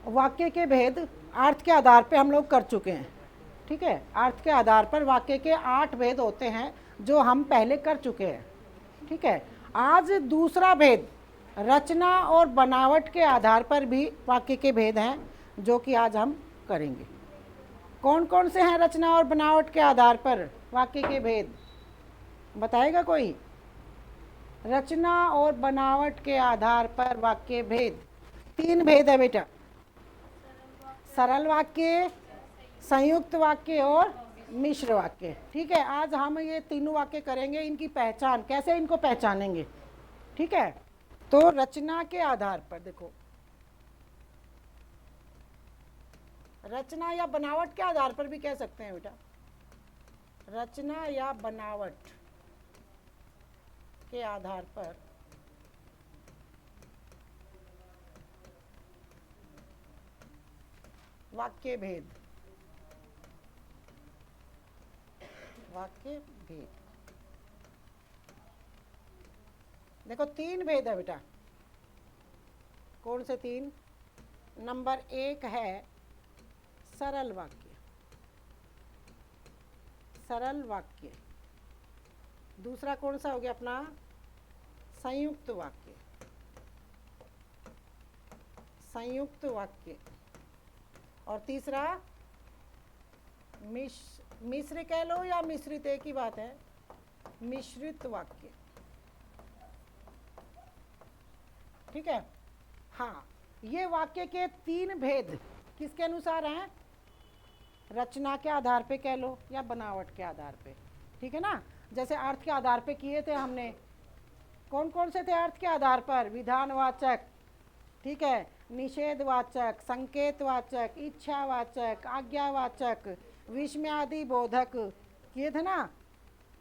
वाक्य के भेद अर्थ के आधार पे हम लोग कर चुके हैं। ठीक है, अर्थ के आधार पर वाक्य के 8 भेद होते हैं जो हम पहले कर चुके हैं। ठीक है, आज दूसरा भेद रचना और बनावट के आधार पर भी वाक्य के भेद हैं जो कि आज हम करेंगे। कौन कौन से हैं रचना और बनावट के आधार पर वाक्य के भेद, बताएगा कोई? रचना और बनावट के आधार पर वाक्य भेद 3 भेद है बेटा, सरल वाक्य, संयुक्त वाक्य और मिश्र वाक्य। ठीक है, आज हम ये तीनों वाक्य करेंगे, इनकी पहचान कैसे, इनको पहचानेंगे। ठीक है, तो रचना के आधार पर देखो, रचना या बनावट के आधार पर भी कह सकते हैं बेटा, रचना या बनावट के आधार पर वाक्य भेद, वाक्य भेद देखो 3 भेद है बेटा। कौन से 3? नंबर 1 है सरल वाक्य, सरल वाक्य। दूसरा कौन सा हो गया अपना? संयुक्त वाक्य, संयुक्त वाक्य। और तीसरा मिश्र कह लो या मिश्रित, एक ही बात है, मिश्रित वाक्य। ठीक है, हाँ, ये वाक्य के 3 भेद किसके अनुसार हैं? रचना के आधार पे कह लो या बनावट के आधार पे। ठीक है ना, जैसे अर्थ के आधार पे किए थे हमने, कौन कौन से थे अर्थ के आधार पर? विधानवाचक, ठीक है, निषेधवाचक, संकेतवाचक, इच्छावाचक, आज्ञावाचक, विस्मयादि बोधक किए थे ना,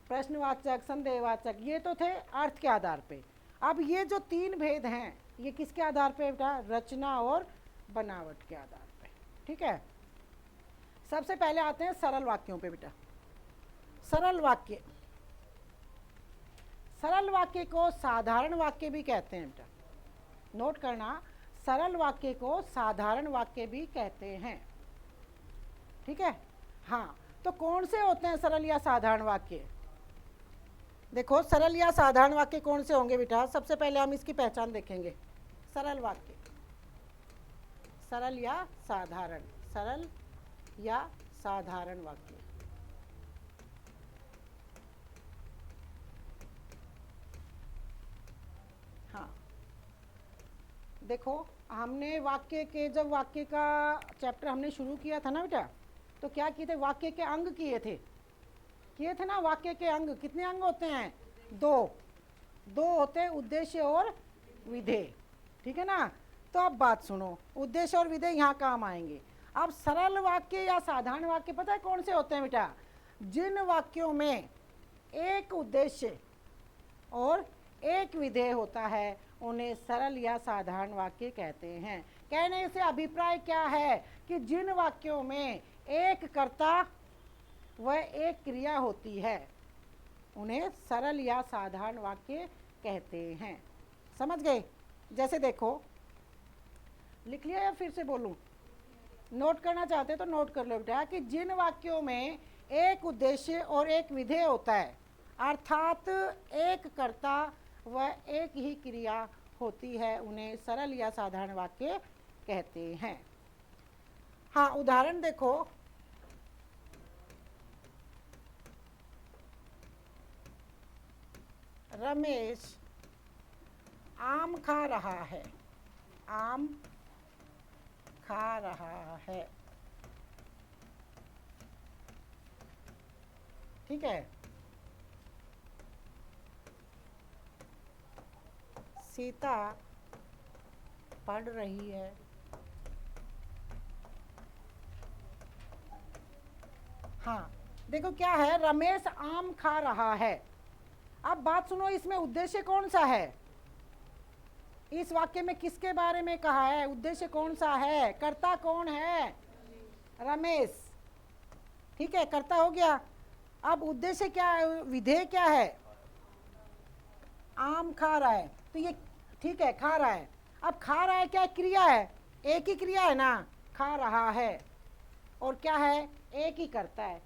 प्रश्नवाचक, संदेहवाचक, ये तो थे अर्थ के आधार पे। अब ये जो 3 भेद हैं ये किसके आधार पे बेटा? रचना और बनावट के आधार पे। ठीक है, सबसे पहले आते हैं सरल वाक्यों पे बेटा। सरल वाक्य, सरल वाक्य को साधारण वाक्य भी कहते हैं बेटा, नोट करना, सरल वाक्य को साधारण वाक्य भी कहते हैं। ठीक है, हाँ, तो कौन से होते हैं सरल या साधारण वाक्य? देखो, सरल या साधारण वाक्य कौन से होंगे बेटा? सबसे पहले हम इसकी पहचान देखेंगे। सरल वाक्य, सरल या साधारण, सरल या साधारण वाक्य। हाँ, देखो, हमने वाक्य के, जब वाक्य का चैप्टर हमने शुरू किया था ना बेटा, तो क्या किए थे? वाक्य के अंग किए थे ना। वाक्य के अंग कितने अंग होते हैं? 2 होते हैं, उद्देश्य और विधेय। ठीक है ना, तो अब बात सुनो, उद्देश्य और विधेय यहाँ काम आएंगे। अब सरल वाक्य या साधारण वाक्य पता है कौन से होते हैं बेटा? जिन वाक्यों में एक उद्देश्य और एक विधेय होता है उन्हें सरल या साधारण वाक्य कहते हैं। कहने से अभिप्राय क्या है कि जिन वाक्यों में एक कर्ता व एक क्रिया होती है उन्हें सरल या साधारण वाक्य कहते हैं। समझ गए? जैसे देखो, लिख लिया या फिर से बोलूं? नोट करना चाहते तो नोट कर लो बेटा कि जिन वाक्यों में एक उद्देश्य और एक विधेय होता है, अर्थात एक कर्ता व एक ही क्रिया होती है, उन्हें सरल या साधारण वाक्य कहते हैं। हाँ, उदाहरण देखो, रमेश आम खा रहा है, आम खा रहा है। ठीक है, सीता पढ़ रही है। हाँ, देखो क्या है, रमेश आम खा रहा है। अब बात सुनो, इसमें उद्देश्य कौन सा है? इस वाक्य में किसके बारे में कहा है? उद्देश्य कौन सा है? कर्ता कौन है? रमेश। ठीक है, कर्ता हो गया। अब उद्देश्य क्या है, विधेय क्या है? आम खा रहा है, तो ये ठीक है, खा रहा है। अब खा रहा है क्या क्रिया है? एक ही क्रिया है ना, खा रहा है, और क्या है, एक ही करता है।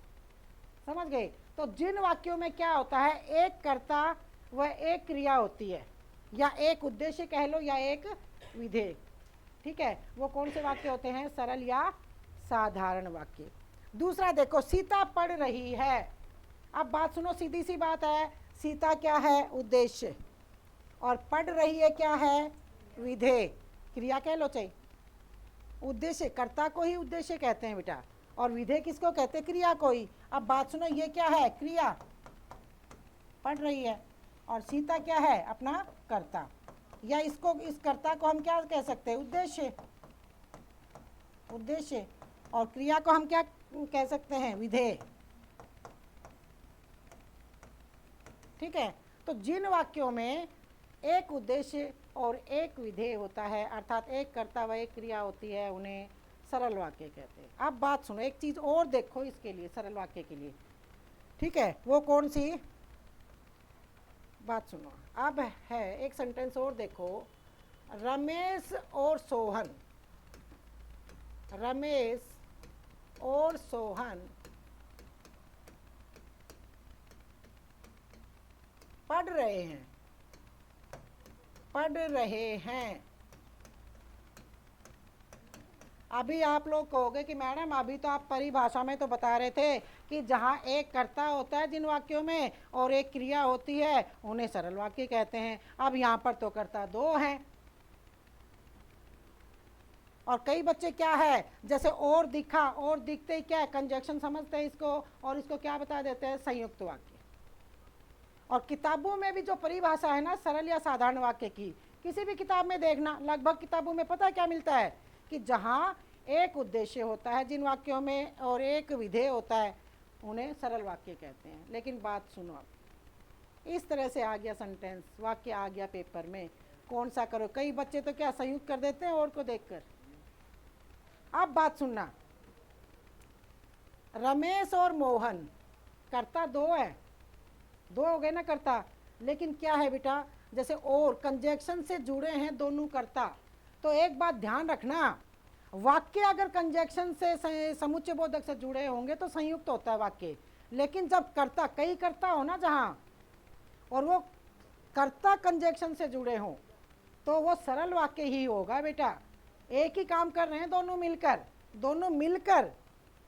समझ गए? तो जिन वाक्यों में क्या होता है, एक कर्ता व एक क्रिया होती है, या एक उद्देश्य कह लो या एक विधेय, ठीक है, वो कौन से वाक्य होते हैं, सरल या साधारण वाक्य। दूसरा देखो, सीता पढ़ रही है। अब बात सुनो, सीधी सी बात है, सीता क्या है, उद्देश्य, और पढ़ रही है क्या है, विधेय, क्रिया कह लो चाहे। उद्देश्य कर्ता को ही उद्देश्य कहते हैं बेटा, और विधेय किसको कहते हैं, क्रिया को ही। अब बात सुनो, ये क्या है, क्रिया, पढ़ रही है, और सीता क्या है, अपना कर्ता, या इसको, इस कर्ता को हम क्या कह सकते हैं, उद्देश्य, उद्देश्य, और क्रिया को हम क्या कह सकते हैं, विधेय। ठीक है, तो जिन वाक्यों में एक उद्देश्य और एक विधेय होता है, अर्थात एक कर्ता व एक क्रिया होती है, उन्हें सरल वाक्य कहते हैं। अब बात सुनो, एक चीज और देखो इसके लिए, सरल वाक्य के लिए, ठीक है, वो कौन सी बात सुनो। अब है एक सेंटेंस और देखो, रमेश और सोहन, रमेश और सोहन पढ़ रहे हैं, पढ़ रहे हैं। अभी आप लोग कहोगे कि मैडम अभी तो आप परिभाषा में तो बता रहे थे कि जहाँ एक कर्ता होता है जिन वाक्यों में और एक क्रिया होती है, उन्हें सरल वाक्य कहते हैं। अब यहाँ पर तो कर्ता दो हैं, और कई बच्चे क्या है, जैसे और दिखा, और दिखते ही क्या है, कंजक्शन समझते हैं इसको, और इसको क्या बता देते हैं, संयुक्त वाक्य। और किताबों में भी जो परिभाषा है ना सरल या साधारण वाक्य की, किसी भी किताब में देखना, लगभग किताबों में पता है क्या मिलता है, कि जहाँ एक उद्देश्य होता है जिन वाक्यों में और एक विधेय होता है, उन्हें सरल वाक्य कहते हैं। लेकिन बात सुनो, अब इस तरह से आ गया सेंटेंस, वाक्य आ गया पेपर में, कौन सा करो। कई बच्चे तो क्या संयुक्त कर देते हैं और को देखकर। अब बात सुनना, रमेश और मोहन, कर्ता दो है, दो हो गए ना कर्ता, लेकिन क्या है बेटा, जैसे और कंजक्शन से जुड़े हैं दोनों कर्ता। तो एक बात ध्यान रखना, वाक्य अगर कंजक्शन से समुच्चय बोधक से जुड़े होंगे तो संयुक्त होता है वाक्य, लेकिन जब कर्ता, कई कर्ता हो ना जहाँ, और वो कर्ता कंजक्शन से जुड़े हों, तो वो सरल वाक्य ही होगा बेटा। एक ही काम कर रहे हैं दोनों मिलकर, दोनों मिलकर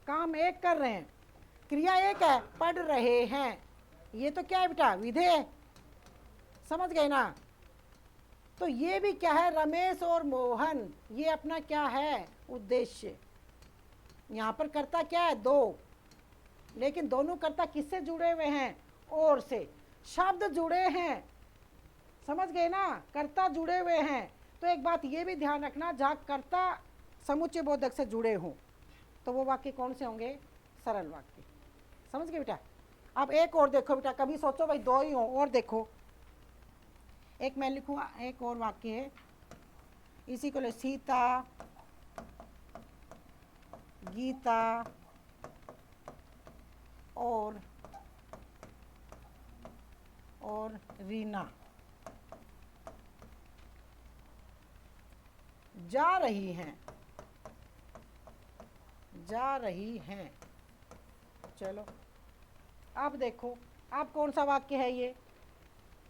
काम एक कर रहे हैं, क्रिया एक है, पढ़ रहे हैं, ये तो क्या है बेटा, विधेय। समझ गए ना? तो ये भी क्या है, रमेश और मोहन, ये अपना क्या है, उद्देश्य। यहाँ पर कर्ता क्या है, दो, लेकिन दोनों कर्ता किससे जुड़े हुए हैं, और से, शब्द जुड़े हैं। समझ गए ना, कर्ता जुड़े हुए हैं। तो एक बात ये भी ध्यान रखना, जहाँ कर्ता समुच्चय बोधक से जुड़े हों तो वो वाक्य कौन से होंगे, सरल वाक्य। समझ गए बेटा? अब एक और देखो बेटा, कभी सोचो भाई दो ही हो, और देखो, एक मैं लिखूँ, एक और वाक्य है इसी को ले, सीता, गीता और रीना जा रही हैं, जा रही हैं। चलो अब देखो, अब कौन सा वाक्य है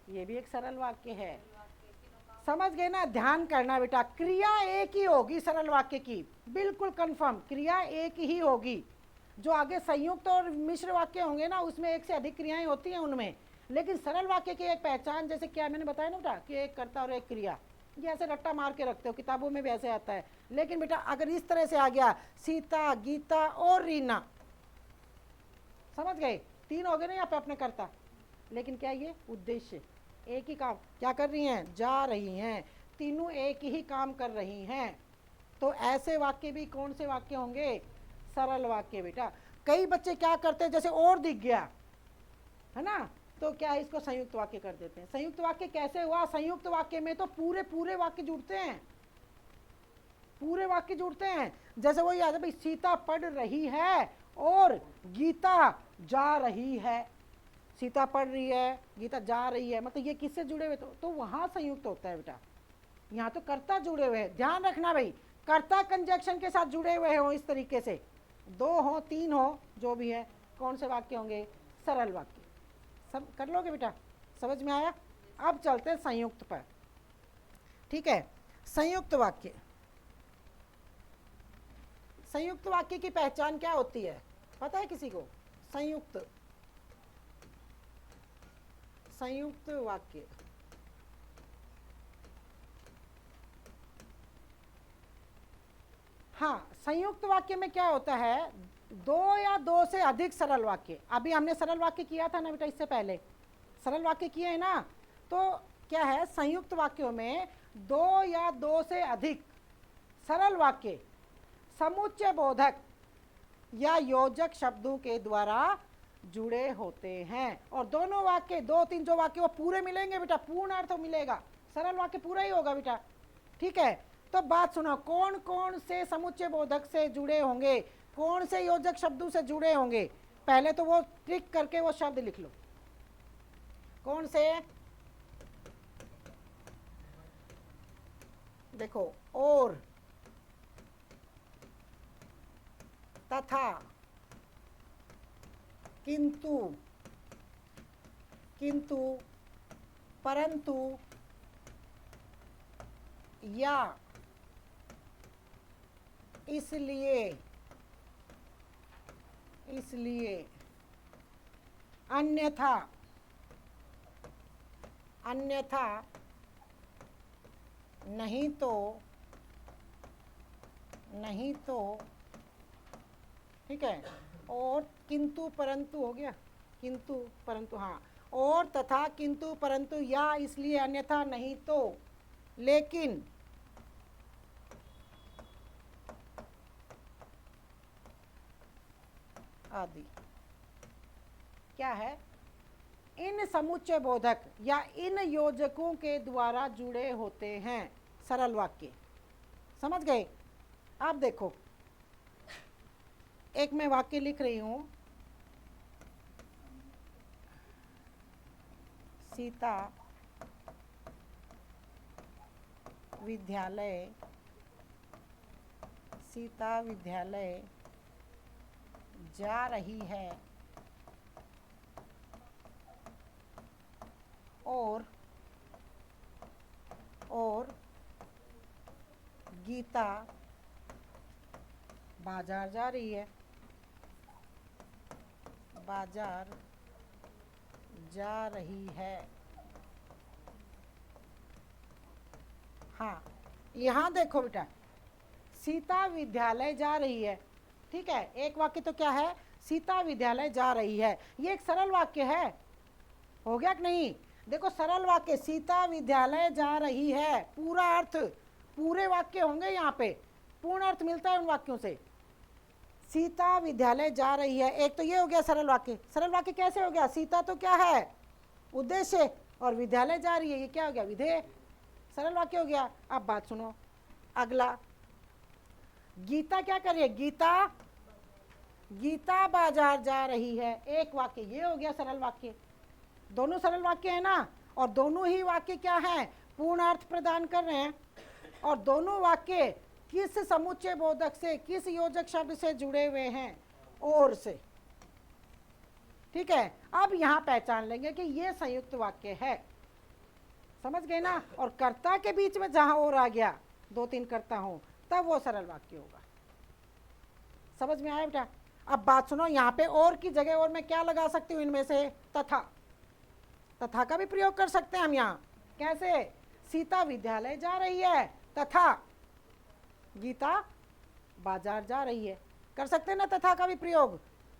ये भी एक सरल वाक्य है। समझ गए ना? ध्यान करना बेटा, क्रिया एक ही होगी सरल वाक्य की, बिल्कुल कंफर्म, क्रिया एक ही होगी। जो आगे संयुक्त और मिश्र वाक्य होंगे ना, उसमें एक से अधिक क्रियाएं होती हैं उनमें, लेकिन सरल वाक्य की एक पहचान, जैसे क्या मैंने बताया ना बेटा, कि एक कर्ता और एक क्रिया, ये ऐसे रट्टा मार के रखते हो, किताबों में भी ऐसे आता है। लेकिन बेटा अगर इस तरह से आ गया, सीता, गीता और रीना, समझ गए, तीन हो गए ना यहाँ पे अपने कर्ता, लेकिन क्या ये उद्देश्य, एक ही काम क्या कर रही हैं, जा रही हैं, तीनों एक ही काम कर रही हैं। तो ऐसे वाक्य भी कौन से वाक्य होंगे, सरल वाक्य बेटा। कई बच्चे क्या करते हैं, जैसे और दिख गया है ना, तो क्या इसको संयुक्त वाक्य कर देते हैं। संयुक्त वाक्य कैसे हुआ, संयुक्त वाक्य में तो पूरे पूरे वाक्य जुड़ते हैं, पूरे वाक्य जुड़ते हैं। जैसे वो याद है भाई, सीता पढ़ रही है और गीता जा रही है, सीता पढ़ रही है, गीता जा रही है, मतलब ये किससे जुड़े हुए, तो वहां संयुक्त होता है बेटा। यहाँ तो कर्ता जुड़े हुए हैं। ध्यान रखना भाई, कर्ता कंजक्शन के साथ जुड़े हुए हो इस तरीके से, 2 हो 3 हो जो भी है, कौन से वाक्य होंगे? सरल वाक्य। सब कर लोगे बेटा, समझ में आया? अब चलते हैं संयुक्त पर। ठीक है, संयुक्त वाक्य। संयुक्त वाक्य की पहचान क्या होती है, पता है किसी को? संयुक्त संयुक्त वाक्य, हाँ, संयुक्त वाक्य में क्या होता है? 2 या 2 से अधिक सरल वाक्य। अभी हमने सरल वाक्य किया था ना बेटा, इससे पहले सरल वाक्य किए हैं ना, तो क्या है संयुक्त वाक्यों में 2 या 2 से अधिक सरल वाक्य समुच्चय बोधक या योजक शब्दों के द्वारा जुड़े होते हैं। और दोनों वाक्य 2-3 जो वाक्य वो पूरे मिलेंगे बेटा, पूर्ण अर्थ मिलेगा, सरल वाक्य पूरा ही होगा बेटा। ठीक है, तो बात सुनो, कौन कौन से समुच्चय बोधक से जुड़े होंगे, कौन से योजक शब्दों से जुड़े होंगे? पहले तो वो ट्रिक करके वो शब्द लिख लो, कौन से? देखो, और, तथा, किंतु, किंतु, परंतु, या, इसलिए, इसलिए, अन्यथा, अन्यथा, नहीं तो, नहीं तो। ठीक है, और किंतु परंतु हो गया, किंतु परंतु, हाँ, और तथा किंतु परंतु या इसलिए अन्यथा नहीं तो लेकिन, आदि। क्या है? इन समुच्चय बोधक या इन योजकों के द्वारा जुड़े होते हैं सरल वाक्य। समझ गए? आप देखो, एक मैं वाक्य लिख रही हूं, सीता विद्यालय, सीता विद्यालय जा रही है और गीता बाजार जा रही है, बाजार जा रही है। हाँ, यहाँ देखो बेटा, सीता विद्यालय जा रही है। ठीक है, एक वाक्य तो क्या है? सीता विद्यालय जा रही है, ये एक सरल वाक्य है, हो गया कि नहीं? देखो, सरल वाक्य, सीता विद्यालय जा रही है, पूरा अर्थ, पूरे वाक्य होंगे यहाँ पे, पूर्ण अर्थ मिलता है उन वाक्यों से। सीता विद्यालय जा रही है, एक तो ये हो गया सरल वाक्य। सरल वाक्य कैसे हो गया? सीता तो क्या है? उद्देश्य, और विद्यालय जा रही है, ये क्या हो गया? विधेय। सरल वाक्य हो गया। अब बात सुनो, अगला, गीता क्या कर रही है? गीता बाजार जा रही है, एक वाक्य, ये हो गया सरल वाक्य। दोनों सरल वाक्य है ना, और दोनों ही वाक्य क्या है? पूर्ण अर्थ प्रदान कर रहे हैं। और दोनों वाक्य किस समुच्चय बोधक से, किस योजक शब्द से जुड़े हुए हैं? और से। ठीक है, अब यहां पहचान लेंगे कि ये संयुक्त वाक्य है। समझ गए ना? और कर्ता के बीच में जहां और आ गया, 2-3 कर्ता हो, तब वो सरल वाक्य होगा। समझ में आया बेटा? अब बात सुनो, यहाँ पे और की जगह और मैं क्या लगा सकती हूँ इनमें से? तथा। तथा का भी प्रयोग कर सकते हैं हम यहाँ। कैसे? सीता विद्यालय जा रही है तथा गीता बाजार जा रही है, कर सकते हैं ना तथा का भी प्रयोग।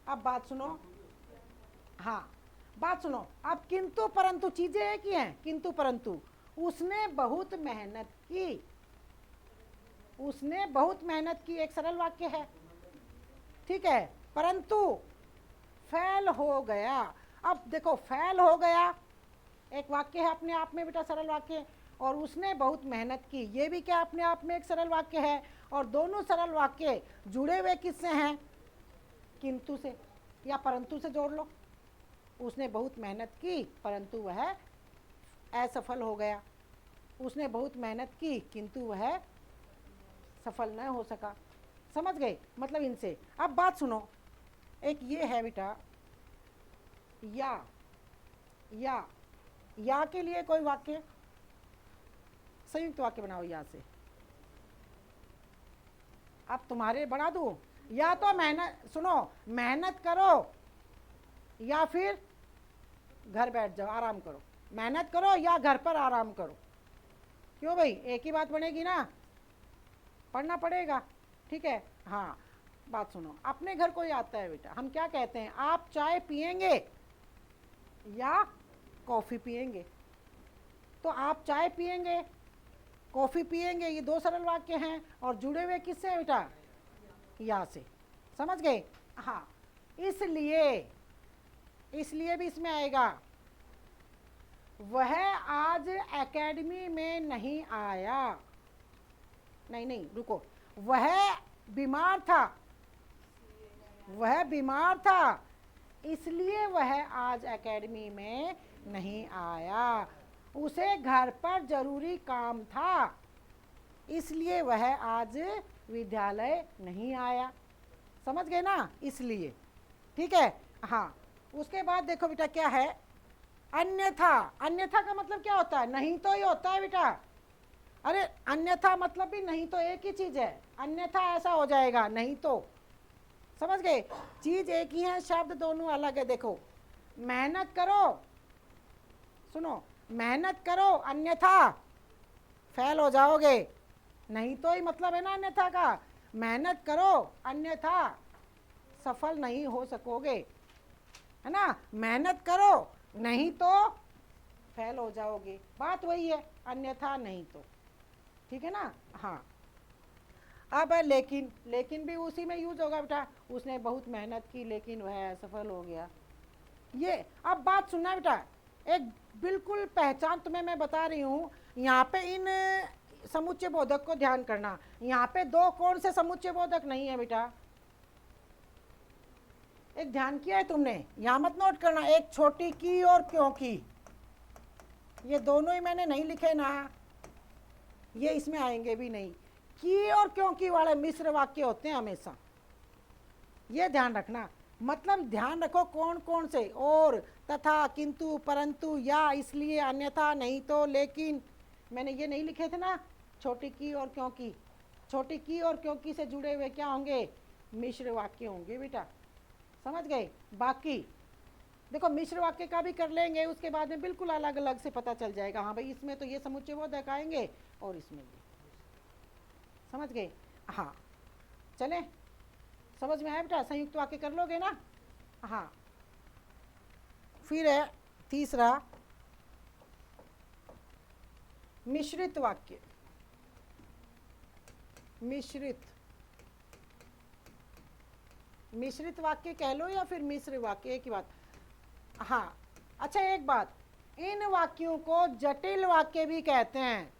अब बात सुनो, हाँ, बात सुनो, अब किंतु परंतु चीजें एक ही हैं। किंतु परंतु, उसने बहुत मेहनत की, उसने बहुत मेहनत की, एक सरल वाक्य है। ठीक है, परंतु फेल हो गया। अब देखो, फेल हो गया एक वाक्य है अपने आप में बेटा, सरल वाक्य, और उसने बहुत मेहनत की, ये भी क्या अपने आप में एक सरल वाक्य है। और दोनों सरल वाक्य जुड़े हुए किससे हैं? किंतु से या परंतु से जोड़ लो। उसने बहुत मेहनत की परंतु वह असफल हो गया, उसने बहुत मेहनत की किंतु वह सफल न हो सका। समझ गए मतलब इनसे। अब बात सुनो, एक ये है बेटा या के लिए कोई वाक्य, संयुक्त वाक्य बनाओ या से। अब तुम्हारे बना दूं, या तो मेहनत, सुनो, मेहनत करो या फिर घर बैठ जाओ आराम करो। मेहनत करो या घर पर आराम करो। क्यों भाई, एक ही बात बनेगी ना, पढ़ना पड़ेगा। ठीक है। हाँ, बात सुनो, अपने घर कोई आता है बेटा, हम क्या कहते हैं, आप चाय पिएंगे या कॉफ़ी पिएंगे? तो आप चाय पिएंगे, कॉफ़ी पिएंगे, ये दो सरल वाक्य हैं और जुड़े हुए किससे हैं बेटा, या से। समझ गए। हाँ, इसलिए भी इसमें आएगा, वह आज एकेडमी में नहीं आया। नहीं रुको, वह बीमार था इसलिए वह आज एकेडमी में नहीं आया। उसे घर पर जरूरी काम था इसलिए वह आज विद्यालय नहीं आया। समझ गए ना, इसलिए। ठीक है। हाँ, उसके बाद देखो बेटा क्या है, अन्यथा। अन्यथा का मतलब क्या होता है, नहीं तो ही होता है बेटा। अरे अन्यथा मतलब भी नहीं तो एक ही चीज है, अन्यथा ऐसा हो जाएगा, नहीं तो। समझ गए, चीज एक ही है, शब्द दोनों अलग है। देखो, मेहनत करो, सुनो, मेहनत करो अन्यथा फेल हो जाओगे। नहीं तो ही मतलब है ना अन्यथा का, मेहनत करो अन्यथा सफल नहीं हो सकोगे, है ना। मेहनत करो नहीं तो फेल हो जाओगे, बात वही है, अन्यथा नहीं तो। ठीक है ना। हाँ, अब लेकिन भी उसी में यूज होगा बेटा, उसने बहुत मेहनत की लेकिन वह असफल हो गया। ये अब बात सुनना बेटा, एक बिल्कुल पहचान तुम्हें मैं बता रही हूँ। यहाँ पे इन समुच्चय बोधक को ध्यान करना, यहाँ पे दो कौन से समुच्चय बोधक नहीं है बेटा, एक ध्यान किया है तुमने, यहाँ मत नोट करना, एक छोटी की और क्योंकि, ये दोनों ही मैंने नहीं लिखे ना, ये इसमें आएंगे भी नहीं। की और क्योंकि वाले मिश्र वाक्य होते हैं हमेशा, ये ध्यान रखना। मतलब ध्यान रखो कौन कौन से, और, तथा, किंतु, परंतु, या, इसलिए, अन्यथा, नहीं तो, लेकिन। मैंने ये नहीं लिखे थे ना, छोटी की और क्योंकि। छोटी की और क्योंकि से जुड़े हुए क्या होंगे, मिश्र वाक्य होंगे बेटा। समझ गए। बाकी देखो मिश्र वाक्य का भी कर लेंगे, उसके बाद में बिल्कुल अलग अलग से पता चल जाएगा, हाँ भाई इसमें तो ये समुच्चय बोधक आएंगे और इसमें ये। समझ गए। हाँ, चले, समझ में आया बेटा, संयुक्त वाक्य कर लोगे ना। हाँ, फिर है तीसरा मिश्रित वाक्य। मिश्रित वाक्य कह लो या फिर मिश्र वाक्य, एक ही बात। हाँ, अच्छा एक बात, इन वाक्यों को जटिल वाक्य भी कहते हैं।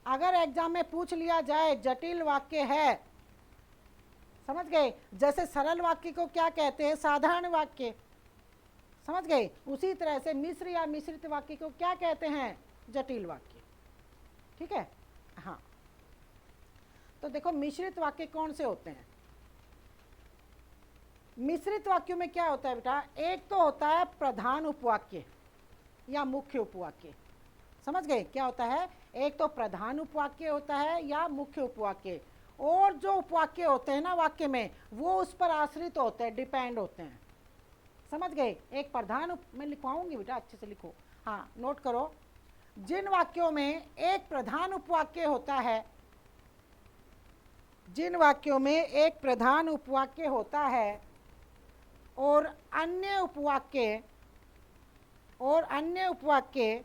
अगर एग्जाम में पूछ लिया जाए जटिल वाक्य है, समझ गए, जैसे सरल वाक्य को क्या कहते हैं, साधारण वाक्य। समझ गए, उसी तरह से मिश्र या मिश्रित वाक्य को क्या कहते हैं, जटिल वाक्य। ठीक है। हाँ, तो देखो मिश्रित वाक्य कौन से होते हैं। मिश्रित वाक्यों में क्या होता है बेटा, एक तो होता है प्रधान उपवाक्य या मुख्य उपवाक्य। समझ गए, क्या होता है, एक तो प्रधान उपवाक्य होता है या मुख्य उपवाक्य, और जो उपवाक्य होते हैं ना वाक्य में, वो उस पर आश्रित होते हैं, डिपेंड होते हैं। समझ गए, एक प्रधान मैं लिखवाऊंगी बेटा, अच्छे से लिखो। हाँ, नोट करो, जिन वाक्यों में एक प्रधान उपवाक्य होता है, जिन वाक्यों में एक प्रधान उपवाक्य होता है और अन्य उपवाक्य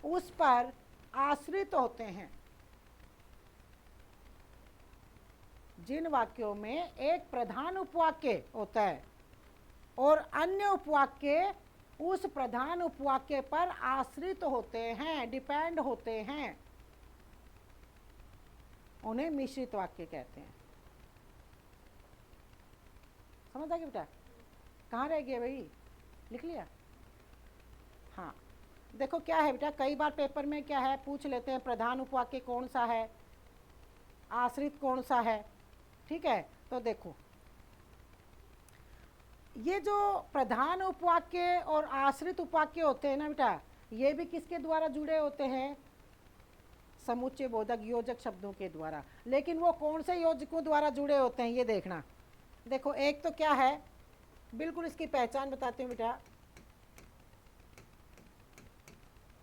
उस पर आश्रित होते हैं, जिन वाक्यों में एक प्रधान उपवाक्य होता है और अन्य उपवाक्य उस प्रधान उपवाक्य पर आश्रित होते हैं, डिपेंड होते हैं, उन्हें मिश्रित वाक्य कहते हैं। समझ आ गया बेटा, कहाँ रह गया भाई, लिख लिया। हाँ, देखो क्या है बेटा, कई बार पेपर में क्या है पूछ लेते हैं प्रधान उपवाक्य कौन सा है, आश्रित कौन सा है, ठीक है। तो देखो ये जो प्रधान उपवाक्य और आश्रित उपवाक्य होते हैं ना बेटा, ये भी किसके द्वारा जुड़े होते हैं, समुच्चय बोधक योजक शब्दों के द्वारा। लेकिन वो कौन से योजकों द्वारा जुड़े होते हैं ये देखना। देखो एक तो क्या है, बिल्कुल इसकी पहचान बताती हूँ बेटा।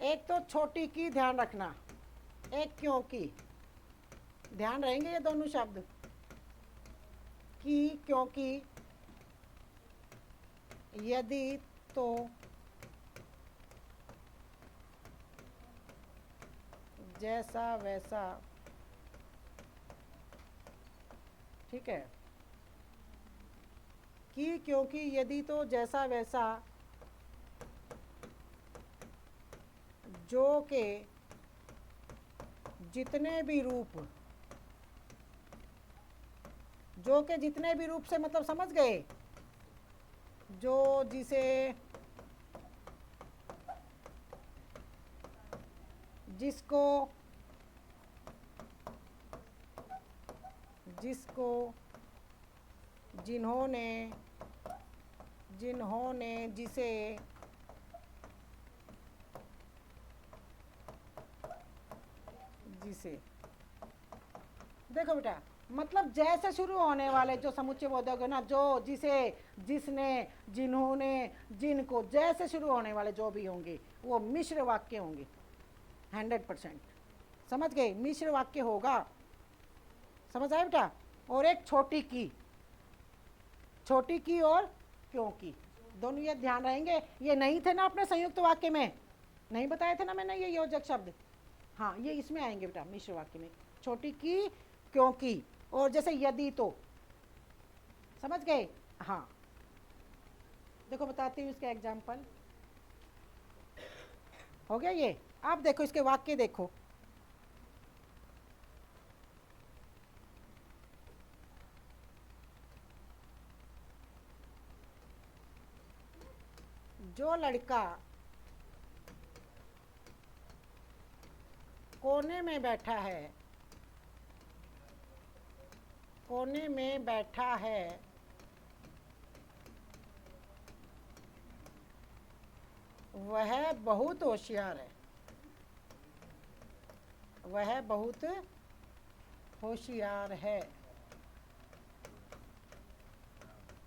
एक तो छोटी की ध्यान रखना, एक क्योंकि, ध्यान रहेंगे ये दोनों शब्द, कि, क्योंकि, यदि, तो, जैसा वैसा, ठीक है। कि, क्योंकि, यदि, तो, जैसा वैसा, जो के जितने भी रूप, जो के जितने भी रूप से मतलब समझ गए, जो, जिसे, जिसको, जिसको, जिन्होंने, जिन्होंने, जिसे, जिसे। देखो बेटा मतलब जैसे शुरू होने वाले जो समुच्चय बोधक है ना, जो, जिसे, जिसने, जिन्होंने, जिनको, जैसे शुरू होने वाले जो भी होंगे वो मिश्र वाक्य होंगे 100%। समझ गए, मिश्र वाक्य होगा, समझ आया बेटा। और एक छोटी की, छोटी की और क्योंकि, दोनों ये ध्यान रहेंगे। ये नहीं थे ना अपने संयुक्त वाक्य में, नहीं बताए थे ना मैंने ये योजक शब्द, हाँ ये इसमें आएंगे बेटा मिश्र वाक्य में, छोटी की, क्योंकि, और जैसे यदि, तो, समझ गए। हाँ देखो बताती हूँ इसका एग्जाम्पल, हो गया ये। आप देखो इसके वाक्य देखो, जो लड़का कोने में बैठा है, कोने में बैठा है, वह बहुत होशियार है, वह बहुत होशियार है,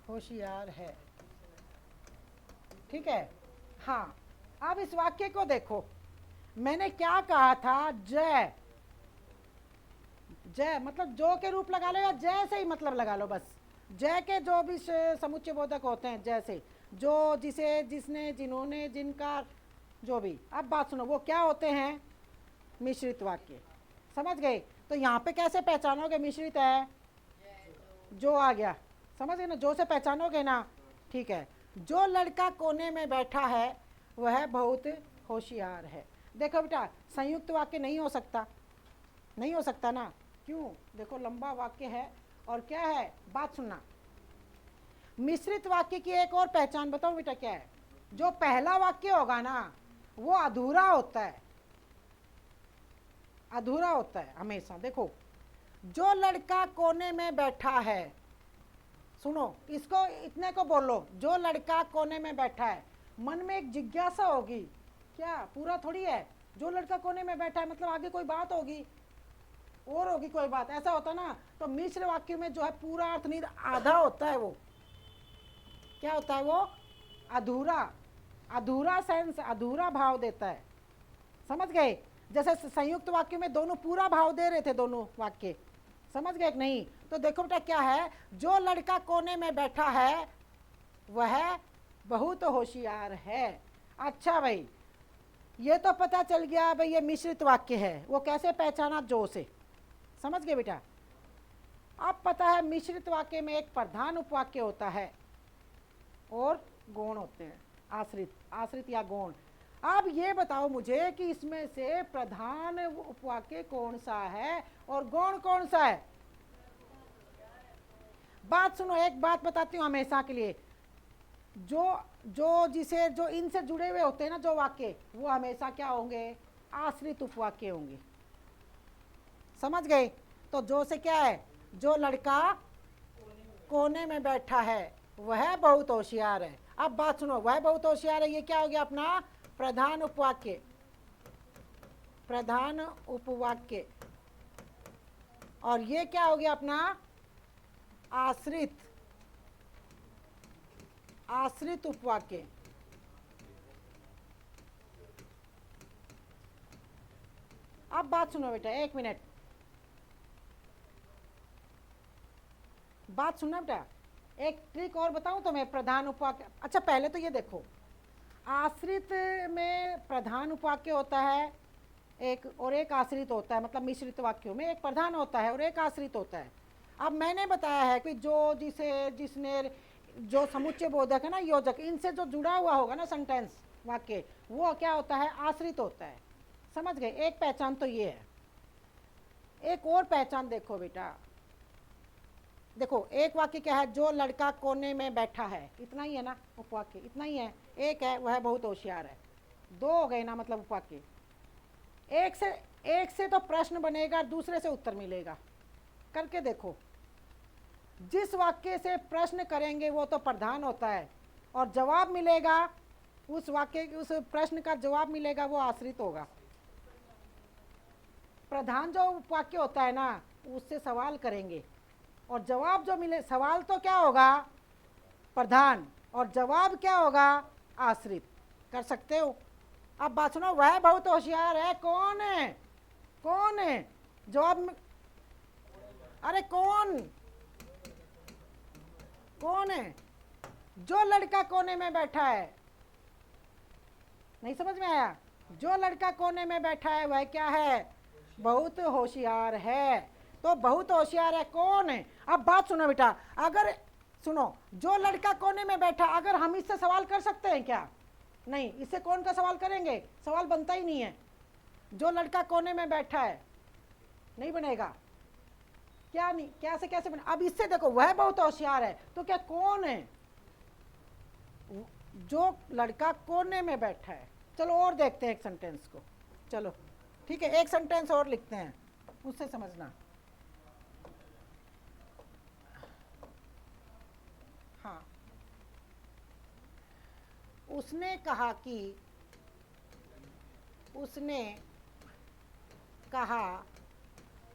होशियार है, ठीक है। हाँ अब इस वाक्य को देखो, मैंने क्या कहा था, जय, जय मतलब जो के रूप लगा लो या जय से ही मतलब लगा लो बस, जय के जो भी समुच्चय बोधक होते हैं, जैसे, जो, जिसे, जिसने, जिन्होंने, जिनका, जो भी। अब बात सुनो, वो क्या होते हैं, मिश्रित वाक्य, समझ गए। तो यहाँ पे कैसे पहचानोगे मिश्रित है, जो आ गया, समझ गए ना, जो से पहचानोगे ना, ठीक है। जो लड़का कोने में बैठा है वह बहुत होशियार है। देखो बेटा संयुक्त वाक्य नहीं हो सकता, नहीं हो सकता ना, क्यों, देखो लंबा वाक्य है और क्या है, बात सुनना। मिश्रित वाक्य की एक और पहचान बताओ बेटा क्या है, जो पहला वाक्य होगा ना वो अधूरा होता है, अधूरा होता है हमेशा। देखो जो लड़का कोने में बैठा है, सुनो इसको, इतने को बोलो, जो लड़का कोने में बैठा है, मन में एक जिज्ञासा होगी, क्या पूरा थोड़ी है, जो लड़का कोने में बैठा है मतलब आगे कोई बात होगी और होगी कोई बात, ऐसा होता ना। तो मिश्र वाक्य में जो है पूरा अर्थ नहीं, आधा होता है, वो क्या होता है, वो अधूरा, अधूरा सेंस, अधूरा भाव देता है, समझ गए। जैसे संयुक्त वाक्य में दोनों पूरा भाव दे रहे थे दोनों वाक्य, समझ गए कि नहीं। तो देखो बेटा क्या है, जो लड़का कोने में बैठा है वह बहुत होशियार है। अच्छा भाई ये तो पता चल गया भाई ये मिश्रित वाक्य है, वो कैसे पहचाना, जो से, समझ गए बेटा। अब पता है मिश्रित वाक्य में एक प्रधान उपवाक्य होता है और गौण होते हैं, आश्रित, आश्रित या गौण। अब ये बताओ मुझे कि इसमें से प्रधान उपवाक्य कौन सा है और गौण कौन सा है। बात सुनो, एक बात बताती हूँ हमेशा के लिए, जो जिसे, जो इनसे जुड़े हुए होते हैं ना जो वाक्य, वो हमेशा क्या होंगे, आश्रित उपवाक्य होंगे, समझ गए। तो जो से क्या है, जो लड़का कोने में बैठा है वह बहुत होशियार है। अब बात सुनो, वह बहुत होशियार है, ये क्या हो गया अपना प्रधान उपवाक्य, प्रधान उपवाक्य। और ये क्या हो गया अपना आश्रित, आश्रित उपवाक्य। अब बात सुनो बेटा, एक मिनट बात सुनना बेटा, एक ट्रिक और बताऊं तो मैं प्रधान उपवाक्य। अच्छा पहले तो ये देखो, आश्रित में प्रधान उपवाक्य होता है एक, और एक आश्रित होता है, मतलब मिश्रित वाक्यों में एक प्रधान होता है और एक आश्रित होता है। अब मैंने बताया है कि जो जिसे जिसने जो समुच्चय बोधक है ना, योजक, इनसे जो जुड़ा हुआ होगा ना सेंटेंस वाक्य, वो क्या होता है आश्रित होता है। समझ गए, एक पहचान तो ये है। एक और पहचान देखो बेटा, देखो एक वाक्य क्या है, जो लड़का कोने में बैठा है, इतना ही है ना उपवाक्य, इतना ही है। एक है वह बहुत होशियार है, दो हो गए ना मतलब उपवाक्य। एक से तो प्रश्न बनेगा, दूसरे से उत्तर मिलेगा। करके देखो, जिस वाक्य से प्रश्न करेंगे वो तो प्रधान होता है, और जवाब मिलेगा उस वाक्य, उस प्रश्न का जवाब मिलेगा वो आश्रित होगा। प्रधान जो वाक्य होता है ना, उससे सवाल करेंगे और जवाब जो मिले, सवाल तो क्या होगा प्रधान और जवाब क्या होगा आश्रित। कर सकते हो। अब बात सुनो, वह बहुत होशियार है, कौन है, कौन है जवाब में, अरे कौन, कौन है, जो लड़का कोने में बैठा है। नहीं समझ में आया, जो लड़का कोने में बैठा है वह क्या है, बहुत होशियार है। तो बहुत होशियार है कौन है। अब बात सुनो बेटा, अगर सुनो, जो लड़का कोने में बैठा, अगर हम इससे सवाल कर सकते हैं क्या, नहीं, इससे कौन का सवाल करेंगे, सवाल बनता ही नहीं है। जो लड़का कोने में बैठा है नहीं बनेगा, क्या नहीं, कैसे कैसे बने। अब इससे देखो, वह बहुत होशियार है, तो क्या कौन है, जो लड़का कोने में बैठा है। चलो और देखते हैं एक सेंटेंस को, चलो ठीक है, एक सेंटेंस और लिखते हैं, उससे समझना। हाँ, उसने कहा कि, उसने कहा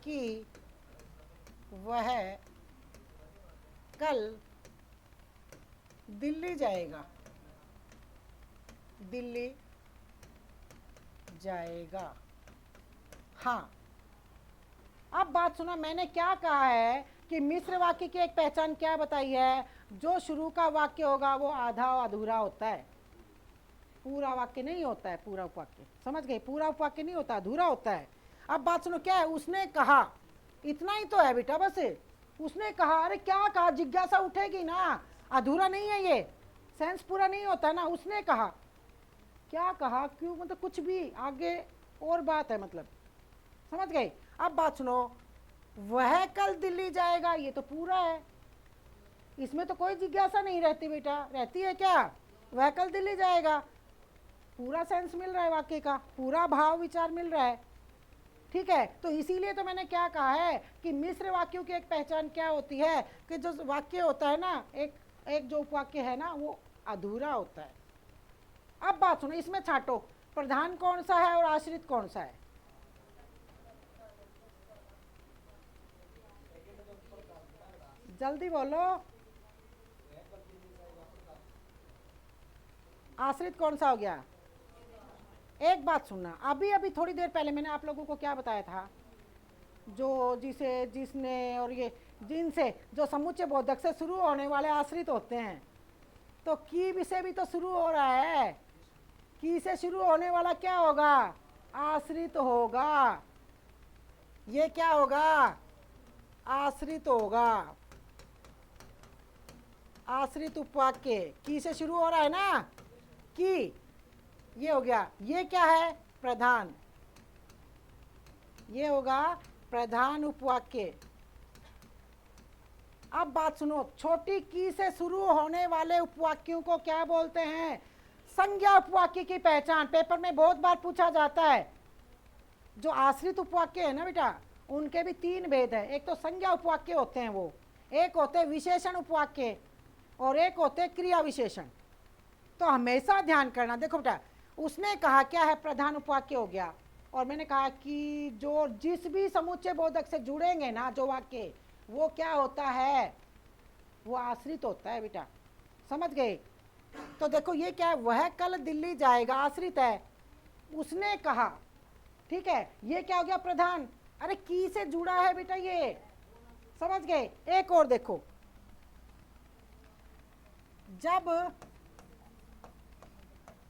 कि वह कल दिल्ली जाएगा, दिल्ली जाएगा। हाँ, अब बात सुना, मैंने क्या कहा है कि मिश्र वाक्य की एक पहचान क्या बताई है, जो शुरू का वाक्य होगा वो आधा और अधूरा होता है, पूरा वाक्य नहीं होता है, पूरा उपवाक्य। समझ गए, पूरा उपवाक्य नहीं होता, अधूरा होता है। अब बात सुनो, क्या है, उसने कहा, इतना ही तो है बेटा बस। उसने कहा, अरे क्या कहा, जिज्ञासा उठेगी ना, अधूरा नहीं है ये, सेंस पूरा नहीं होता ना। उसने कहा, क्या कहा, क्यों, मतलब कुछ भी आगे और बात है, मतलब समझ गए। अब बात सुनो, वह कल दिल्ली जाएगा, ये तो पूरा है, इसमें तो कोई जिज्ञासा नहीं रहती बेटा, रहती है क्या, वह कल दिल्ली जाएगा, पूरा सेंस मिल रहा है वाक्य का, पूरा भाव विचार मिल रहा है। ठीक है, तो इसीलिए तो मैंने क्या कहा है कि मिश्र वाक्यों की एक पहचान क्या होती है कि जो वाक्य होता है ना, एक जो उपवाक्य है ना, वो अधूरा होता है। अब बात सुनो, इसमें छांटो, प्रधान कौन सा है और आश्रित कौन सा है। जल्दी बोलो, आश्रित कौन सा हो गया। एक बात सुनना, अभी अभी थोड़ी देर पहले मैंने आप लोगों को क्या बताया था, जो जिसे, जिसने और ये जिनसे, जो समुच्चय बोधक से शुरू होने वाले आश्रित होते हैं। तो की विषय भी तो शुरू हो रहा है, की से शुरू होने वाला क्या होगा, आश्रित होगा। ये क्या होगा, आश्रित होगा, आश्रित उपवाक्य। की से शुरू हो रहा है ना, की, ये हो गया, ये क्या है प्रधान, ये होगा प्रधान उपवाक्य। अब बात सुनो, छोटी की से शुरू होने वाले उपवाक्यों को क्या बोलते हैं, संज्ञा उपवाक्य की पहचान। पेपर में बहुत बार पूछा जाता है, जो आश्रित उपवाक्य है ना बेटा, उनके भी तीन भेद है। एक तो संज्ञा उपवाक्य होते हैं वो, एक होते हैं विशेषण उपवाक्य, और एक होते हैं क्रिया विशेषण। तो हमेशा ध्यान करना। देखो बेटा, उसने कहा क्या है, प्रधान उपवाक्य हो गया, और मैंने कहा कि जो जिस भी समुच्चय बोधक से जुड़ेंगे ना जो वाक्य, वो क्या होता है, वो आश्रित होता है बेटा। समझ गए? तो देखो ये क्या है, वह कल दिल्ली जाएगा, आश्रित है, उसने कहा, ठीक है, ये क्या हो गया, प्रधान। अरे की से जुड़ा है बेटा ये, समझ गए? एक और देखो, जब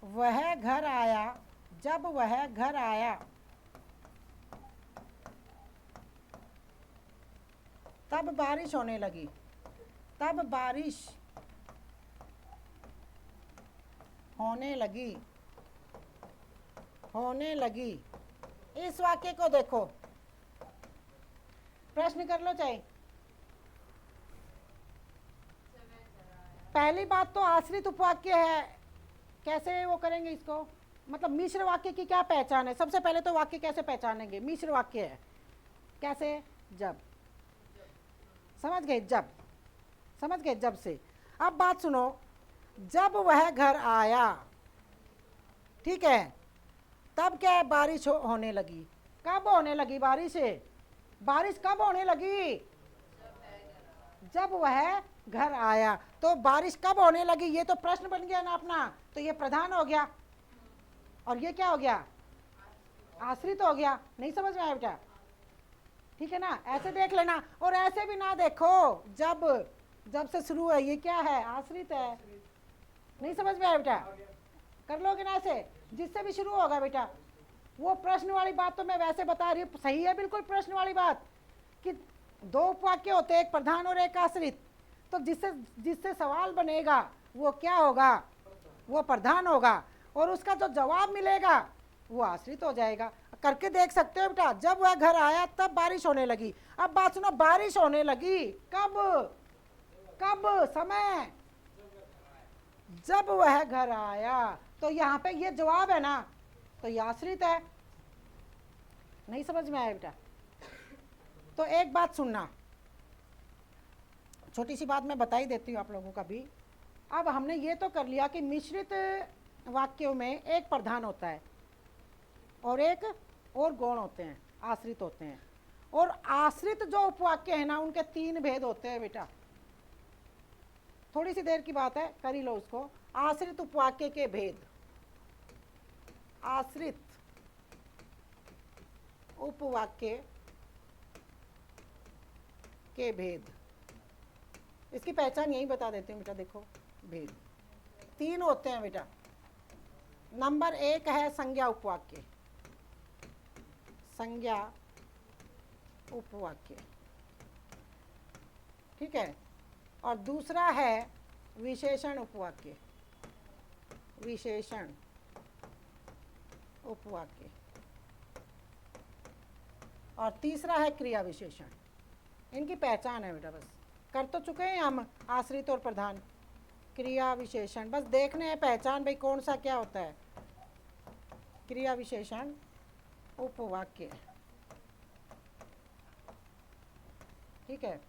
वह घर आया, जब वह घर आया तब बारिश होने लगी, तब बारिश होने लगी, होने लगी। इस वाक्य को देखो, प्रश्न कर लो चाहे। पहली बात तो आश्रित उपवाक्य है, कैसे वो करेंगे इसको, मतलब मिश्र वाक्य की क्या पहचान है? सबसे पहले तो वाक्य कैसे पहचानेंगे, मिश्र वाक्य है, कैसे, जब। समझ गए? जब, समझ गए? जब से। अब बात सुनो, जब वह घर आया, ठीक है, तब क्या है, बारिश होने लगी। कब होने लगी बारिश? बारिश कब होने लगी? जब वह घर आया। तो बारिश कब होने लगी, ये तो प्रश्न बन गया ना अपना, तो ये प्रधान हो गया, और ये क्या हो गया, आश्रित हो गया। नहीं समझ में आया बेटा? ठीक है ना, ऐसे देख लेना, और ऐसे भी ना देखो, जब, जब से शुरू है, ये क्या है, आश्रित है। नहीं समझ में आया बेटा? कर लोगे ना ऐसे, जिससे भी शुरू होगा बेटा। वो प्रश्न वाली बात तो मैं वैसे बता रही हूँ, सही है बिल्कुल प्रश्न वाली बात, कि दो उपवाक्य होते हैं, एक प्रधान और एक आश्रित। तो जिससे जिससे सवाल बनेगा वो क्या होगा, वो प्रधान होगा, और उसका जो जवाब मिलेगा वो आश्रित हो जाएगा। करके देख सकते हो बेटा। जब वह घर आया तब बारिश होने लगी। अब बात सुनो, बारिश होने लगी कब, कब समय, जब वह घर आया। तो यहाँ पे ये जवाब है ना, तो ये आश्रित है। नहीं समझ में आया बेटा? तो एक बात सुनना, छोटी सी बात मैं बता ही देती हूँ आप लोगों का भी। अब हमने ये तो कर लिया कि मिश्रित वाक्यों में एक प्रधान होता है और एक और गौण होते हैं, आश्रित होते हैं। और आश्रित जो उपवाक्य है ना, उनके तीन भेद होते हैं बेटा। थोड़ी सी देर की बात है, कर ही लो उसको। आश्रित उपवाक्य के भेद, आश्रित उपवाक्य के भेद, इसकी पहचान यही बता देती हूँ बेटा। देखो भेद तीन होते हैं बेटा। नंबर एक है संज्ञा उपवाक्य, संज्ञा उपवाक्य, ठीक है। और दूसरा है विशेषण उपवाक्य, विशेषण उपवाक्य। और तीसरा है क्रिया विशेषण। इनकी पहचान है बेटा, बस कर तो चुके हैं हम, आश्रित और प्रधान, क्रिया विशेषण, बस देखने हैं पहचान भाई कौन सा क्या होता है। क्रिया विशेषण उपवाक्य, ठीक है।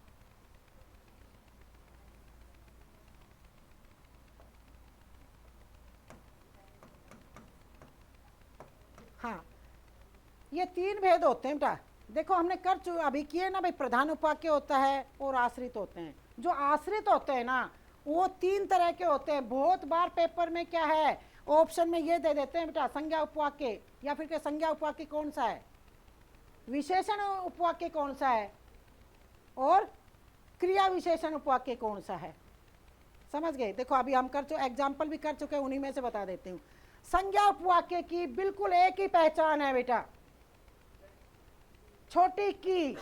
हाँ, ये तीन भेद होते हैं बेटा। देखो हमने कर अभी किए ना भाई, प्रधान उपवाक्य होता है और आश्रित होते हैं। जो आश्रित होते हैं ना, वो तीन तरह के होते हैं। बहुत बार पेपर में क्या है, ऑप्शन में ये दे देते हैं बेटा, संज्ञा उपवाक्य, या फिर संज्ञा उपवाक्य कौन सा है, विशेषण उपवाक्य कौन सा है, और क्रिया विशेषण उपवाक्य कौन सा है। समझ गए? देखो अभी हम एग्जाम्पल भी कर चुके हैं, उन्हीं में से बता देती हूँ। संज्ञा उपवाक्य की बिल्कुल एक ही पहचान है बेटा, छोटी की।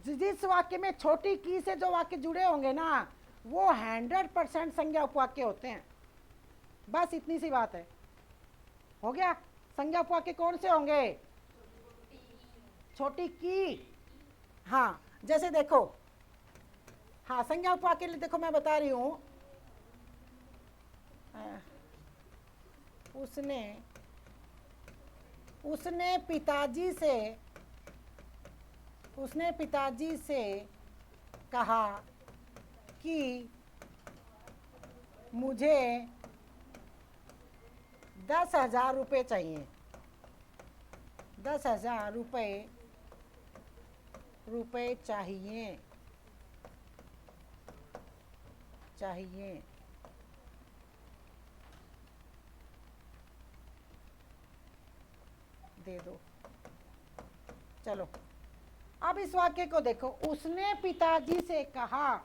जिस वाक्य में छोटी की से जो वाक्य जुड़े होंगे ना, वो 100% संज्ञा उपवाक्य होते हैं। बस इतनी सी बात है, हो गया। संज्ञा उपवाक्य कौन से होंगे, छोटी की। हाँ जैसे देखो, हाँ संज्ञा उपवाक्य के लिए देखो मैं बता रही हूं, उसने पिताजी से उसने पिताजी से कहा कि मुझे 10,000 रुपये चाहिए। 10,000 रुपये चाहिए। दे दो। चलो अब इस वाक्य को देखो, उसने पिताजी से कहा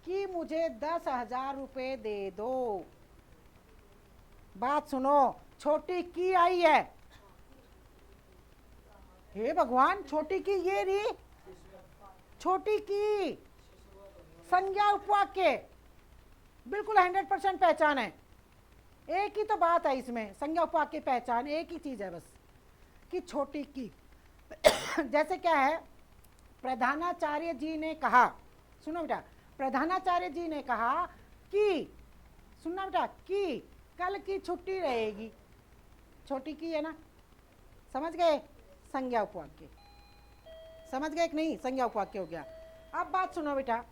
कि मुझे 10,000 रुपये दे दो। बात सुनो, छोटी की आई है। हे भगवान, छोटी की ये रही, छोटी की संज्ञा उपवाक्य, बिल्कुल 100% पहचान है। एक ही तो बात है इसमें, संज्ञा उपवाक्य पहचान एक ही चीज है बस, कि छोटी की। जैसे क्या है, प्रधानाचार्य जी ने कहा, सुनो बेटा, प्रधानाचार्य जी ने कहा कि, सुनना बेटा, कि कल की छुट्टी रहेगी। छोटी की है ना, समझ गए? संज्ञा उपवाक्य समझ गए कि नहीं? संज्ञा उपवाक्य हो गया। अब बात सुनो बेटा,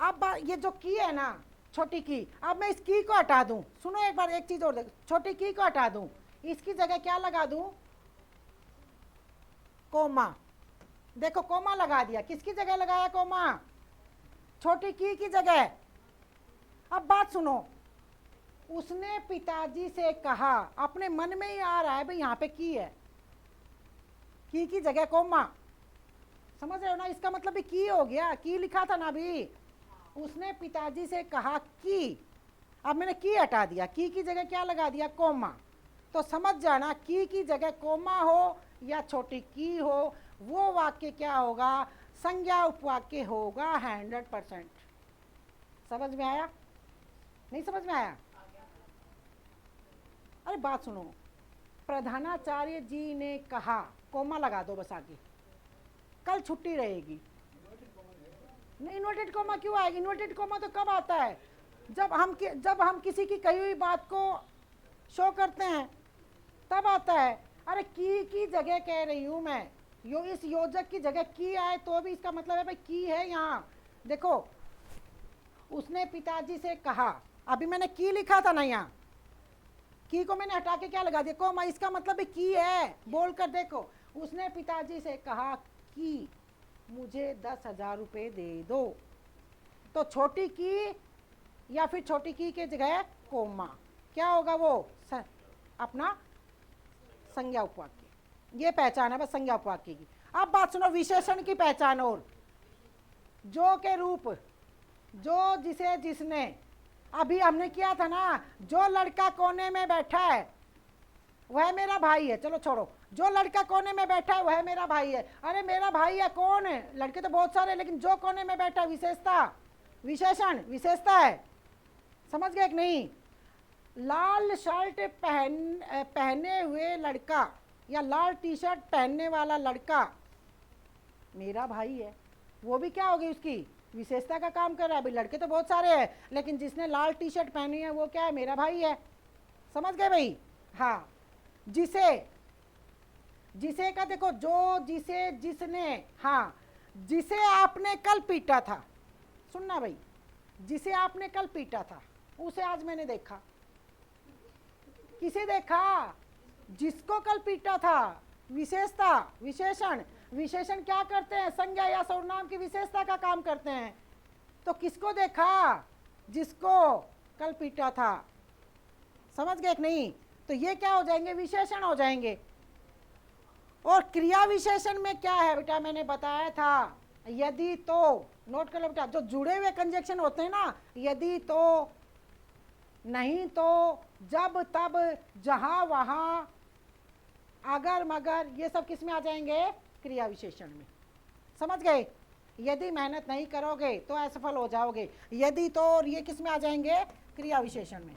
अब ये जो की है ना, छोटी की, अब मैं इस की को हटा दूं। सुनो एक बार, एक चीज और देखो, छोटी की को हटा दूं, इसकी जगह क्या लगा दूं? कोमा। देखो कोमा लगा दिया। किसकी जगह लगाया कोमा? छोटी की जगह। अब बात सुनो, उसने पिताजी से कहा, अपने मन में ही आ रहा है भाई यहाँ पे की है, की जगह कोमा। समझ रहे हो ना? इसका मतलब भी की हो गया, की लिखा था ना अभी। उसने पिताजी से कहा कि, अब मैंने की हटा दिया, की जगह क्या लगा दिया? कोमा। तो समझ जाना, की जगह कोमा हो या छोटी की हो, वो वाक्य क्या होगा? संज्ञा उपवाक्य होगा 100%। समझ में आया? नहीं समझ में आया? अरे बात सुनो, प्रधानाचार्य जी ने कहा, कोमा लगा दो बस आगे, कल छुट्टी रहेगी। नहीं, इन्वर्टेड कोमा क्यों आएगी? इन्वर्टेड कोमा तो कब आता है? जब हम किसी की कही हुई बात को शो करते हैं तब आता है। अरे की जगह कह रही हूं मैं, इस योजक की जगह की आए तो भी इसका मतलब है भाई की है यहाँ। देखो, उसने पिताजी से कहा, अभी मैंने की लिखा था ना, यहाँ की को मैंने हटा के क्या लगा दिया? कोमा। इसका मतलब भी की है। बोल कर देखो, उसने पिताजी से कहा कि मुझे 10,000 रुपये दे दो। तो छोटी की या फिर छोटी की के जगह कोमा, क्या होगा वो? अपना संज्ञा उपवाक्य। ये पहचान है बस संज्ञा उपवाक्य की। अब बात सुनो, विशेषण की पहचान। और जो के रूप, जो, जिसे, जिसने, अभी हमने किया था ना, जो लड़का कोने में बैठा है वह मेरा भाई है। चलो छोड़ो, जो लड़का कोने में बैठा है वह मेरा भाई है। अरे मेरा भाई है, कौन है? लड़के तो बहुत सारे, लेकिन जो कोने में बैठा है, विशेषता, विशेषण, विशेषता है। समझ गए कि नहीं? लाल शर्ट पहने हुए लड़का या लाल टी शर्ट पहनने वाला लड़का मेरा भाई है। वो भी क्या होगी? उसकी विशेषता का काम कर रहा है। भाई लड़के तो बहुत सारे हैं, लेकिन जिसने लाल टी शर्ट पहनी है वो क्या है? मेरा भाई है। समझ गए भाई? हाँ। जिसे का देखो, जो, जिसे, जिसने। हाँ, जिसे आपने कल पीटा था, सुनना भाई, जिसे आपने कल पीटा था उसे आज मैंने देखा। किसे देखा? जिसको कल पीटा था। विशेषता, विशेषण। विशेषण क्या करते हैं? संज्ञा या सर्वनाम की विशेषता का काम करते हैं। तो किसको देखा? जिसको कल पीटा था। समझ गए कि नहीं? तो ये क्या हो जाएंगे? विशेषण हो जाएंगे। और क्रिया विशेषण में क्या है बेटा? मैंने बताया था, यदि तो, नोट कर लो बेटा, जो जुड़े हुए कंजक्शन होते हैं ना, यदि तो, नहीं तो, जब तब, जहां वहां, अगर मगर, ये सब किस में आ जाएंगे? क्रिया विशेषण में। समझ गए? यदि मेहनत नहीं करोगे तो असफल हो जाओगे। यदि तो, और ये किस में आ जाएंगे? क्रिया विशेषण में।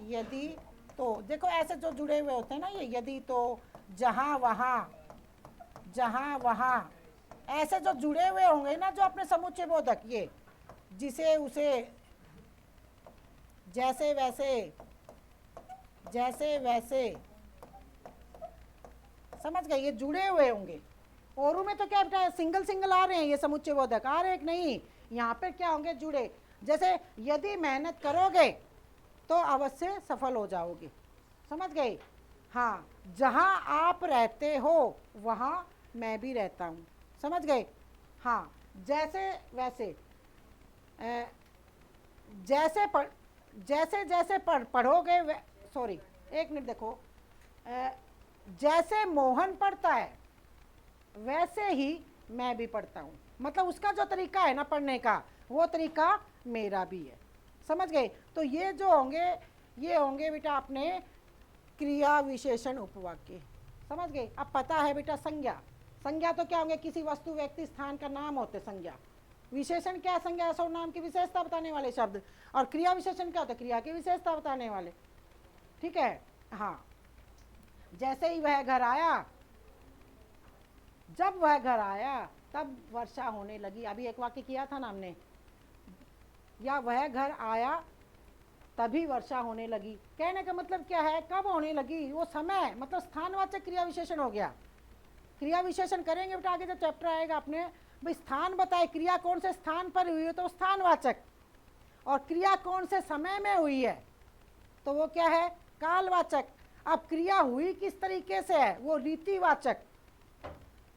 यदि तो, देखो ऐसे जो जुड़े हुए होते हैं ना, ये यदि तो, जहां वहां, ऐसे जो जुड़े हुए होंगे ना, जो अपने समुच्चय बोधक, ये जिसे, उसे, जैसे वैसे, समझ गए, ये जुड़े हुए होंगे। औरों में तो क्या बेटा सिंगल सिंगल आ रहे हैं, ये समुच्चय बोधक आ रहे हैं नहीं, यहाँ पे क्या होंगे जुड़े। जैसे यदि मेहनत करोगे तो अवश्य सफल हो जाओगे, समझ गए। हाँ, जहाँ आप रहते हो वहाँ मैं भी रहता हूँ, समझ गए। हाँ, जैसे वैसे जैसे जैसे जैसे पढ़ोगे, सॉरी एक मिनट देखो, जैसे मोहन पढ़ता है वैसे ही मैं भी पढ़ता हूँ, मतलब उसका जो तरीका है ना पढ़ने का वो तरीका मेरा भी है, समझ गए। तो ये जो होंगे ये होंगे बेटा अपने क्रिया विशेषण उपवाक्य, समझ गए। अब पता है बेटा संज्ञा, संज्ञा तो क्या होंगे, किसी वस्तु व्यक्ति स्थान का नाम होते संज्ञा। विशेषण क्या, संज्ञा और नाम की विशेषता बताने वाले शब्द। और क्रिया विशेषण क्या होता है, क्रिया की विशेषता बताने वाले, ठीक है। हाँ, जैसे ही वह घर आया, जब वह घर आया तब वर्षा होने लगी, अभी एक वाक्य किया था ना हमने, या वह घर आया तभी वर्षा होने लगी। कहने का मतलब क्या है, कब होने लगी, वो समय, मतलब स्थानवाचक क्रिया विशेषण हो गया। क्रिया विशेषण करेंगे बेटा आगे जब चैप्टर आएगा अपने, भाई स्थान बताए, क्रिया कौन से स्थान पर हुई है तो स्थानवाचक, और क्रिया कौन से समय में हुई है तो वो क्या है, कालवाचक। अब क्रिया हुई किस तरीके से है, वो रीतिवाचक।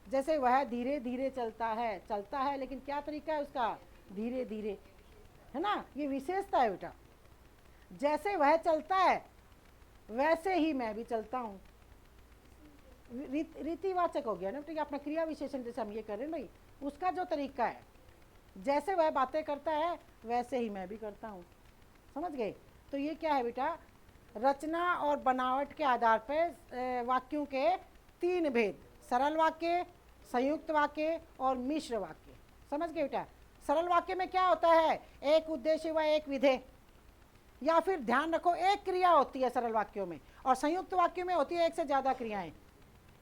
जैसे वह धीरे धीरे चलता है लेकिन क्या तरीका है उसका, धीरे धीरे, है ना, ये विशेषता है बेटा। जैसे वह चलता है वैसे ही मैं भी चलता हूँ, रीतिवाचक हो गया ना, ठीक है। अपना क्रिया विशेषण जैसे हम ये कर रहे हैं भाई, उसका जो तरीका है, जैसे वह बातें करता है वैसे ही मैं भी करता हूँ, समझ गए। तो ये क्या है बेटा, रचना और बनावट के आधार पर वाक्यों के तीन भेद, सरल वाक्य, संयुक्त वाक्य और मिश्र वाक्य, समझ गए बेटा। सरल वाक्य में क्या होता है, एक उद्देश्य व एक विधेय, या फिर ध्यान रखो एक क्रिया होती है सरल वाक्यों में, और संयुक्त वाक्यों में होती है एक से ज़्यादा क्रियाएं,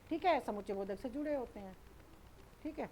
ठीक है, समुच्चय बोधक से जुड़े होते हैं, ठीक है।